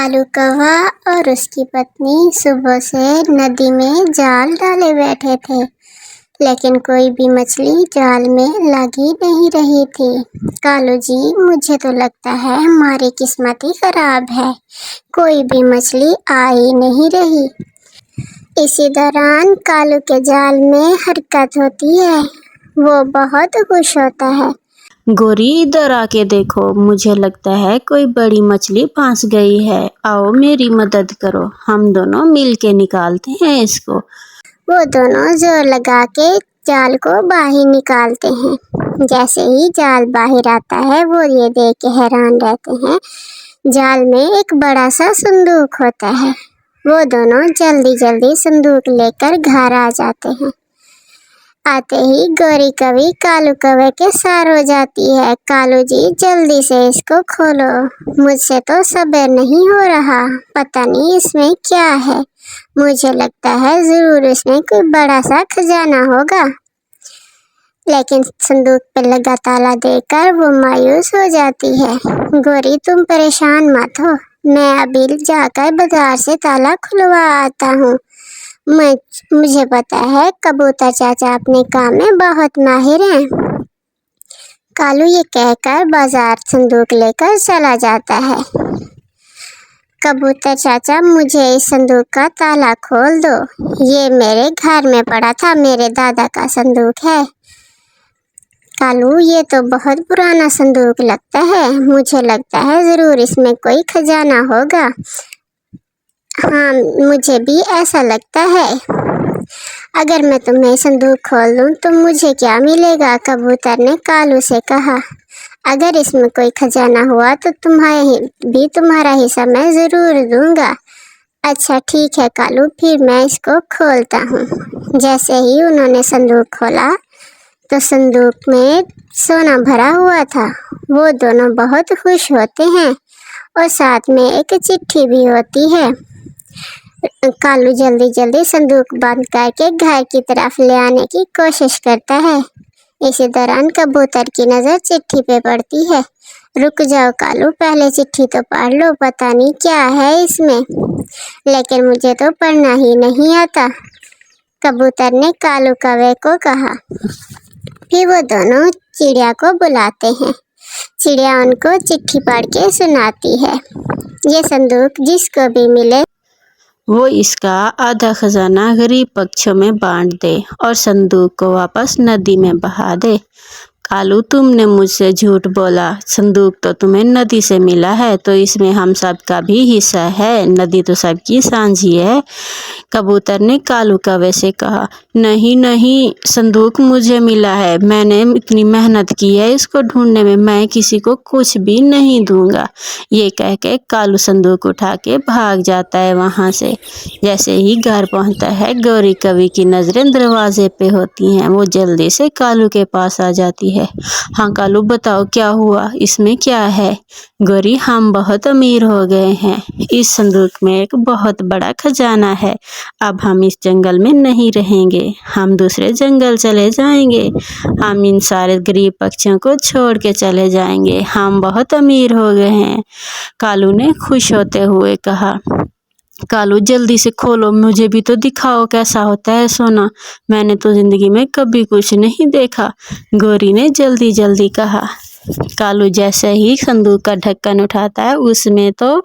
कालू कौवा और उसकी पत्नी सुबह से नदी में जाल डाले बैठे थे, लेकिन कोई भी मछली जाल में लगी नहीं रही थी। कालू जी, मुझे तो लगता है हमारी किस्मत ही खराब है, कोई भी मछली आ ही नहीं रही। इसी दौरान कालू के जाल में हरकत होती है। वो बहुत खुश होता है। गोरी, इधर आके देखो, मुझे लगता है कोई बड़ी मछली फंस गई है। आओ मेरी मदद करो, हम दोनों मिलके निकालते हैं इसको। वो दोनों जोर लगा के जाल को बाहर निकालते हैं। जैसे ही जाल बाहर आता है, वो ये देख के हैरान रहते हैं, जाल में एक बड़ा सा संदूक होता है। वो दोनों जल्दी जल्दी संदूक लेकर घर आ जाते हैं। आते ही गोरी कवि कालू कौवे के सार हो जाती है। कालू जी, जल्दी से इसको खोलो, मुझसे तो सब्र नहीं हो रहा, पता नहीं इसमें क्या है। मुझे लगता है जरूर इसमें कोई बड़ा सा खजाना होगा। लेकिन संदूक पर लगा ताला देखकर वो मायूस हो जाती है। गोरी, तुम परेशान मत हो, मैं अभी जाकर बाजार से ताला खुलवा आता हूँ। मुझे पता है कबूतर चाचा अपने काम में बहुत माहिर हैं। कालू ये कहकर बाजार संदूक लेकर चला जाता है। कबूतर चाचा, मुझे इस संदूक का ताला खोल दो, ये मेरे घर में पड़ा था, मेरे दादा का संदूक है। कालू, ये तो बहुत पुराना संदूक लगता है, मुझे लगता है जरूर इसमें कोई खजाना होगा। हाँ, मुझे भी ऐसा लगता है। अगर मैं तुम्हें संदूक खोल दूं तो मुझे क्या मिलेगा? कबूतर ने कालू से कहा। अगर इसमें कोई खजाना हुआ तो तुम्हारा हिस्सा मैं जरूर दूंगा। अच्छा ठीक है कालू, फिर मैं इसको खोलता हूँ। जैसे ही उन्होंने संदूक खोला तो संदूक में सोना भरा हुआ था। वो दोनों बहुत खुश होते हैं और साथ में एक चिट्ठी भी होती है। कालू जल्दी जल्दी संदूक बंद करके घर की तरफ ले आने की कोशिश करता है। इसी दौरान कबूतर की नज़र चिट्ठी पे पड़ती है। रुक जाओ कालू, पहले चिट्ठी तो पढ़ लो, पता नहीं क्या है इसमें। लेकिन मुझे तो पढ़ना ही नहीं आता, कबूतर ने कालू कौवे को कहा। फिर वो दोनों चिड़िया को बुलाते हैं। चिड़िया उनको चिट्ठी पढ़ के सुनाती है। ये संदूक जिसको भी मिले वो इसका आधा खजाना गरीब पक्षियों में बांट दे और संदूक को वापस नदी में बहा दे। कालू, तुमने मुझसे झूठ बोला, संदूक तो तुम्हें नदी से मिला है, तो इसमें हम सब का भी हिस्सा है, नदी तो सबकी साझी है। कबूतर ने कालू कौवे से कहा। नहीं नहीं, संदूक मुझे मिला है, मैंने इतनी मेहनत की है इसको ढूंढने में, मैं किसी को कुछ भी नहीं दूंगा। ये कह के कालू संदूक उठा के भाग जाता है वहाँ से। जैसे ही घर पहुँचता है, गौरी कवि की नज़रें दरवाजे पे होती हैं। वो जल्दी से कालू के पास आ जाती है। हाँ कालू, बताओ क्या हुआ, इसमें क्या है? गौरी, हम बहुत अमीर हो गए हैं, इस संदूक में एक बहुत बड़ा खजाना है। अब हम इस जंगल में नहीं रहेंगे, हम दूसरे जंगल चले जाएंगे, हम इन सारे गरीब पक्षियों को छोड़ के चले जाएंगे, हम बहुत अमीर हो गए हैं, कालू ने खुश होते हुए कहा। कालू, जल्दी से खोलो, मुझे भी तो दिखाओ कैसा होता है सोना, मैंने तो जिंदगी में कभी कुछ नहीं देखा, गौरी ने जल्दी जल्दी कहा। कालू जैसे ही संदूक का ढक्कन उठाता है, उसमें तो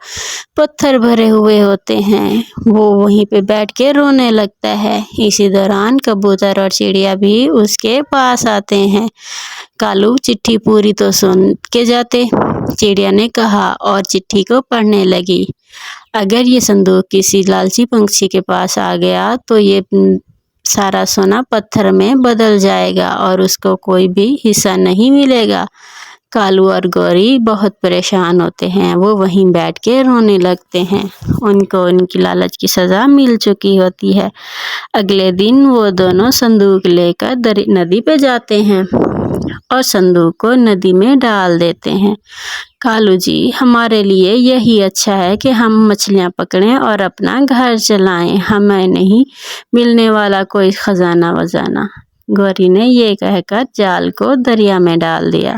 पत्थर भरे हुए होते हैं। वो वहीं पे बैठ के रोने लगता है। इसी दौरान कबूतर और चिड़िया भी उसके पास आते हैं। कालू, चिट्ठी पूरी तो सुन के जाते, चिड़िया ने कहा और चिट्ठी को पढ़ने लगी। अगर ये संदूक किसी लालची पंछी के पास आ गया तो ये सारा सोना पत्थर में बदल जाएगा और उसको कोई भी हिस्सा नहीं मिलेगा। कालू और गौरी बहुत परेशान होते हैं, वो वहीं बैठ के रोने लगते हैं। उनको उनकी लालच की सज़ा मिल चुकी होती है। अगले दिन वो दोनों संदूक लेकर नदी पे जाते हैं और संदूक को नदी में डाल देते हैं। कालू जी, हमारे लिए यही अच्छा है कि हम मछलियाँ पकड़ें और अपना घर चलाएं, हमें नहीं मिलने वाला कोई खजाना वजाना। गौरी ने ये कहकर जाल को दरिया में डाल दिया।